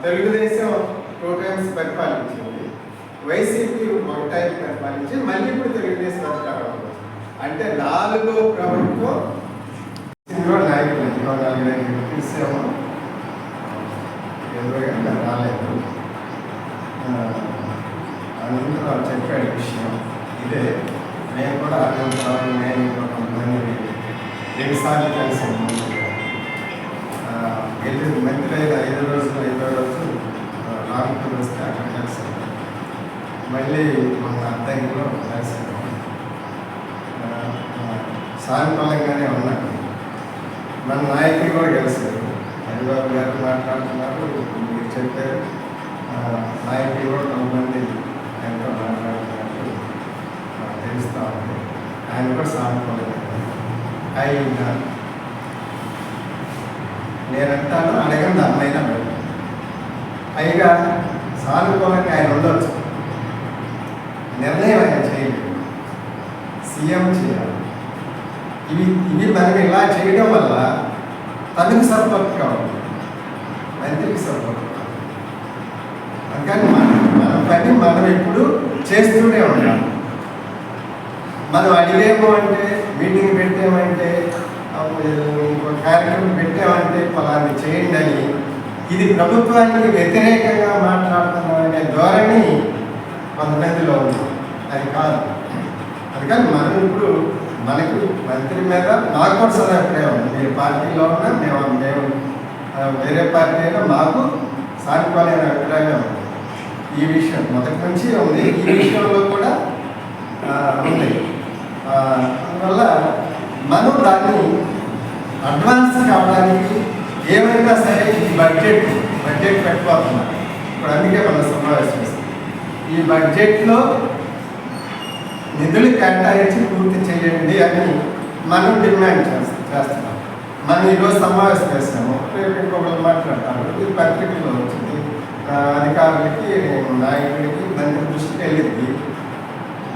Telugu Desam 2 times పరిపాలించింది, YCP 1 time పరిపాలించి మళ్ళీ ఇప్పుడు తెలుగుదేశం అధికారంలో. అంటే 4వ ప్రభుత్వం నాయకులు 4 తీసాము, రాలేదు. అందులో చెప్పాడు విషయం ఇదే. నేను కూడా నేను కొంతమంది 2 సార్లు కలిసాను. మంత్రి అయిన 5 రోజులు రామపూర్ వస్తే అక్కడ కలిసాను. మళ్ళీ మన అద్దెంలో కలిసాను. సానుకూలంగానే ఉన్నాడు. మన నాయకులు కూడా కలిసారు. హరిబాబు గారు మాట్లాడుతున్నారు, మీరు చెప్పారు. నాయకులు కూడా కొంతమంది ఆయనతో మాట్లాడుతున్నట్టు తెలుస్తూ ఉంది. ఆయన కూడా సానుకూలంగా ఆయన నేనంటాను అడగండి అమ్మైనా పైగా సానుకూలంగా ఆయన ఉండొచ్చు. నిర్ణయం ఆయన చేయలేదు, సీఎం చేయాలి. ఇవి మనం ఇలా చేయడం వల్ల తనకి సపోర్ట్ కావాలి, మంత్రికి సపోర్ట్ కావాలి. అందుకని మన పని మనం ఎప్పుడు చేస్తూనే ఉండాలి. మనం అడిగేమో అంటే, మీటింగ్ పెట్టామంటే, ఇంకో కార్యక్రమం పెట్టామంటే ఫలాన్ని చేయండి అని, ఇది ప్రభుత్వానికి వ్యతిరేకంగా మాట్లాడుతున్నామనే ధోరణి కొంతమందిలో ఉంది. అది కాదు. అందుకని మనం ఇప్పుడు మనకి మంత్రి మీద నాకు కూడా సదాభిప్రాయం ఉంది. మీరు పార్టీలో ఉన్నా మేము వేరే పార్టీ అయినా మాకు సానుకూలమైన అభిప్రాయం ఉంది. ఈ విషయం మొదటి నుంచి ఉంది, ఈ విషయంలో కూడా ఉంది. అందువల్ల మనం దాన్ని అడ్వాన్స్ కావడానికి ఏమైనా సరే ఈ బడ్జెట్ పెట్టుకోతున్నాం. ఇప్పుడు అందుకే మనం సమావేశం చేస్తాం. ఈ బడ్జెట్లో నిధులు కేటాయించి పూర్తి చేయండి అని మనం డిమాండ్ చేస్తున్నాం. మనం ఈరోజు సమావేశం చేస్తాము, రేపు ఇంకొకరు మాట్లాడతారు. ఇది పత్రికలో వచ్చింది, అధికారులకి నాయకులకి మంత్రి దృష్టికి వెళ్ళింది.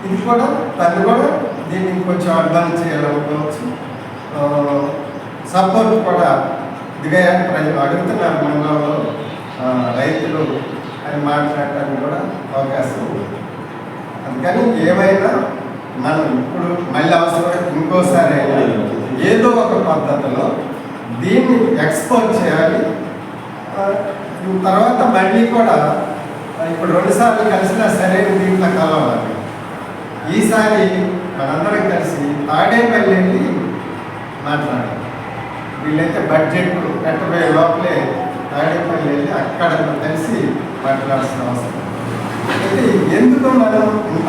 ఇది కూడా తను కూడా దీన్ని కొంచెం అడ్వాన్స్ చేయాలనుకోవచ్చు. సపోర్ట్ కూడా ఇదిగా ప్రజలు అడుగుతున్నారు, మండలంలో రైతులు అని మాట్లాడటానికి కూడా అవకాశం ఉంది. అందుకని ఏమైనా మనం ఇప్పుడు మళ్ళీ అవసరం ఇంకోసారి అయినా ఏదో ఒక పద్ధతిలో దీన్ని ఎక్స్పోజ్ చేయాలి. తర్వాత మళ్ళీ కూడా ఇప్పుడు 2 సార్లు కలిసినా సరే దీంట్లో కలవాలి. ఈసారి మనందరం కలిసి తాడేపల్లి వెళ్ళి మాట్లాడాలి. వీళ్ళైతే బడ్జెట్ పెట్టబోయే లోపలే తాడేపల్లి వెళ్ళి అక్కడ కలిసి మాట్లాడాల్సిన అవసరం. అయితే ఎందుకు మనం ఇంత